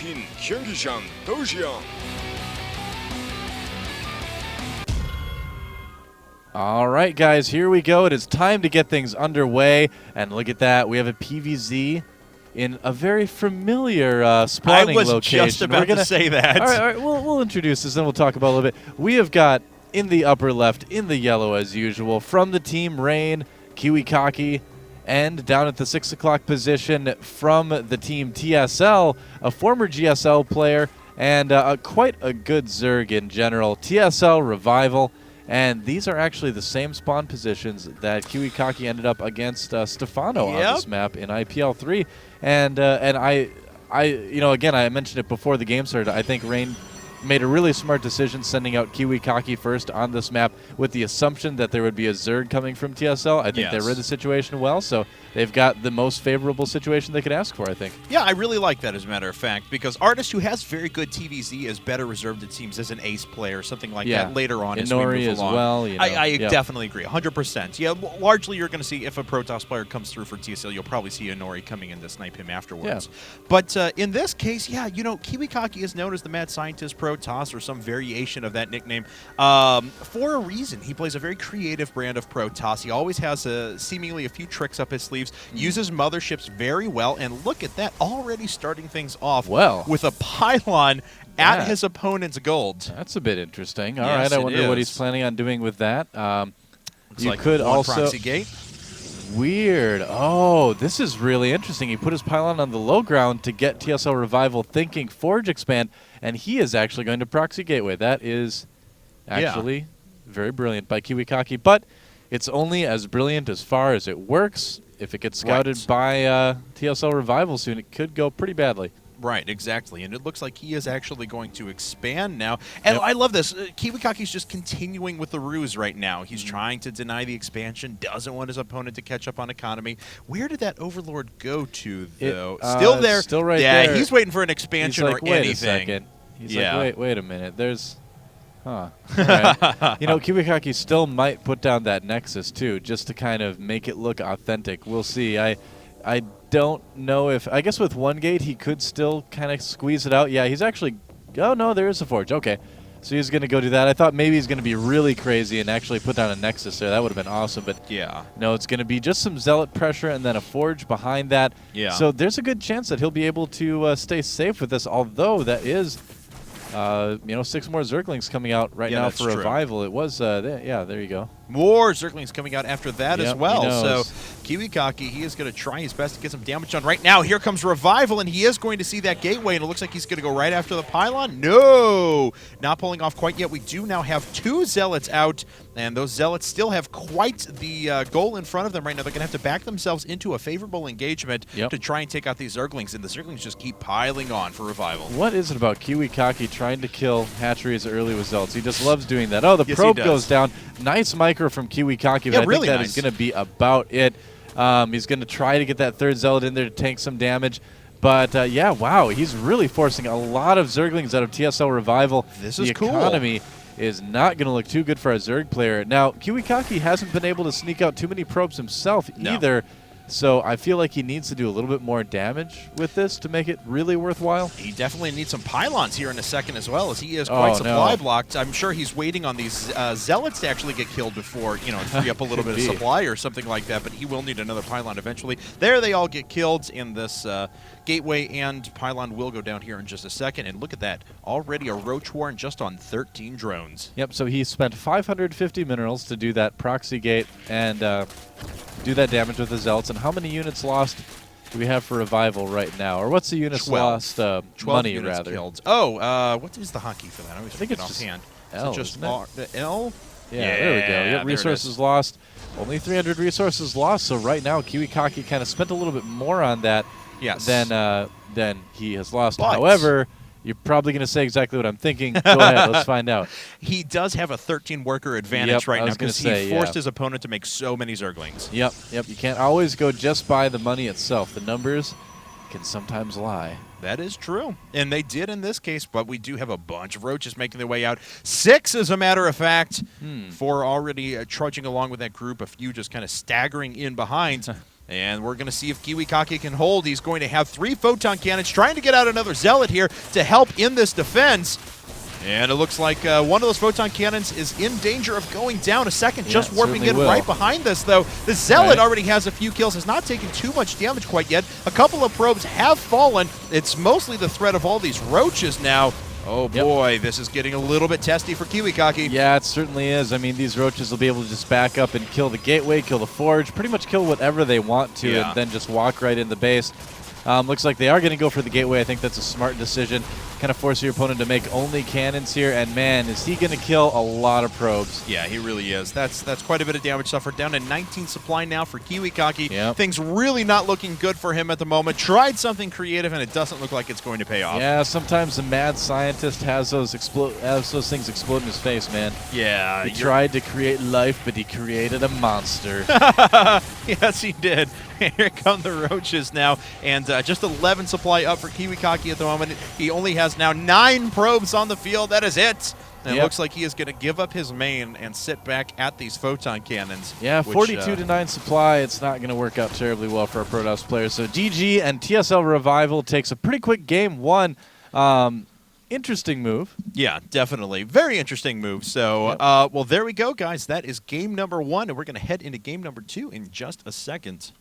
팀 경기장 도시락. All right, guys, here we go. It is time to get things underway. And look at that. We have a PVZ in a very familiar spawning location. I was just about to say that. All right, we'll introduce this, and we'll talk about it a little bit. We have got in the upper left, in the yellow as usual, from the team ReIGN.KiWiKaKi, and down at the 6 o'clock position from the team TSL, a former GSL player, and quite a good Zerg in general, TSL.RevivaL. And these are actually the same spawn positions that KiWiKaKi ended up against Stefano on this map in IPL 3. And I again, I mentioned it before the game started. I think ReIGN made a really smart decision sending out KiWiKaKi first on this map with the assumption that there would be a Zerg coming from TSL. I think they read the situation well, so they've got the most favorable situation they could ask for, I think. Yeah, I really like that, as a matter of fact, because Artist, who has very good TVZ, is better reserved, it seems, as an ace player, something like that later on as we move along. As well. You know, I definitely agree, 100%. Yeah, largely you're going to see, if a Protoss player comes through for TSL, you'll probably see Inori coming in to snipe him afterwards. But in this case, KiWiKaKi is known as the Mad Scientist Protoss, or some variation of that nickname, for a reason. He plays a very creative brand of Protoss. He always has seemingly a few tricks up his sleeves, uses motherships very well, and look at that, already starting things off with a pylon at his opponent's gold. That's a bit interesting. All right, I wonder what he's planning on doing with that. You like could one also proxy gate. Weird. Oh, this is really interesting. He put his pylon on the low ground to get TSL.RevivaL thinking Forge expand, and he is actually going to proxy gateway. That is actually very brilliant by KiWiKaKi, but it's only as brilliant as far as it works. If it gets scouted by TSL.RevivaL soon, it could go pretty badly. Right, exactly. And it looks like he is actually going to expand now. And I love this. KiWiKaKi's just continuing with the ruse right now. He's trying to deny the expansion, doesn't want his opponent to catch up on economy. Where did that Overlord go to, though? Still there. Still right there. Yeah, he's waiting for an expansion or anything. Wait a second. He's like, wait a minute. There's... Huh. All right. KiWiKaKi still might put down that Nexus, too, just to kind of make it look authentic. We'll see. I don't know if... I guess with one gate, he could still kind of squeeze it out. Yeah, he's actually... Oh, no, there is a Forge. Okay. So he's going to go do that. I thought maybe he's going to be really crazy and actually put down a Nexus there. That would have been awesome. But no, it's going to be just some Zealot pressure and then a Forge behind that. Yeah. So there's a good chance that he'll be able to stay safe with this, although that is... 6 more Zerglings coming out right now for ReVival. It was, there you go. More Zerglings coming out after that as well. So KiWiKaKi, he is going to try his best to get some damage done right now. Here comes ReVival, and he is going to see that gateway, and it looks like he's going to go right after the pylon. No! Not pulling off quite yet. We do now have 2 Zealots out, and those Zealots still have quite the goal in front of them right now. They're going to have to back themselves into a favorable engagement to try and take out these Zerglings, and the Zerglings just keep piling on for ReVival. What is it about KiWiKaKi trying to kill hatcheries early with Zealots? He just loves doing that. Oh, the probe goes down. Nice micro from KiWiKaKi, but I think that is going to be about it. He's going to try to get that 3rd Zealot in there to tank some damage. But, wow, he's really forcing a lot of Zerglings out of TSL.RevivaL. This is cool. The economy is not going to look too good for a Zerg player. Now, KiWiKaKi hasn't been able to sneak out too many probes himself either. So I feel like he needs to do a little bit more damage with this to make it really worthwhile. He definitely needs some pylons here in a second as well, as he is quite supply blocked. I'm sure he's waiting on these Zealots to actually get killed before, free up a little bit of supply or something like that, but he will need another pylon eventually. There they all get killed in this gateway, and pylon will go down here in just a second. And look at that. Already a Roach Warren just on 13 drones. Yep, so he spent 550 minerals to do that proxy gate and do that damage with the Zealots. And how many units lost do we have for ReVival right now? Or what's the units lost? 12 money, units rather. Killed. Oh, what is the hotkey for that? I think it's offhand. L, just the L? Yeah, there we go. Yep, resources lost. Only 300 resources lost. So right now, KiWiKaKi kind of spent a little bit more on that than he has lost. But however, you're probably going to say exactly what I'm thinking. Go ahead. Let's find out. He does have a 13-worker advantage right now because he forced his opponent to make so many Zerglings. Yep. You can't always go just by the money itself. The numbers can sometimes lie. That is true. And they did in this case, but we do have a bunch of Roaches making their way out. 6, as a matter of fact, 4 already trudging along with that group. A few just kind of staggering in behind. And we're going to see if KiWiKaKi can hold. He's going to have 3 photon cannons, trying to get out another Zealot here to help in this defense. And it looks like one of those photon cannons is in danger of going down. A second just warping in right behind this, though. The Zealot already has a few kills, has not taken too much damage quite yet. A couple of probes have fallen. It's mostly the threat of all these roaches now. Oh boy, this is getting a little bit testy for KiWiKaKi. Yeah, it certainly is. I mean, these roaches will be able to just back up and kill the gateway, kill the forge, pretty much kill whatever they want to, and then just walk right in the base. Looks like they are going to go for the gateway. I think that's a smart decision. Kind of force your opponent to make only cannons here, and man, is he going to kill a lot of probes. Yeah, he really is. That's quite a bit of damage suffered. Down to 19 supply now for KiWiKaKi. Things really not looking good for him at the moment. Tried something creative, and it doesn't look like it's going to pay off. Yeah, sometimes the mad scientist has those things explode in his face, man. Yeah. He tried to create life, but he created a monster. Yes, he did. Here come the roaches now, and just 11 supply up for KiWiKaKi at the moment. He only has now 9 probes on the field. That is it. And it looks like he is going to give up his main and sit back at these photon cannons. Yeah, 42-9 supply. It's not going to work out terribly well for our Protoss players. So DG and TSL.RevivaL takes a pretty quick game 1. Interesting move. Yeah, definitely. Very interesting move. So, well, there we go, guys. That is game number 1, and we're going to head into game number 2 in just a second.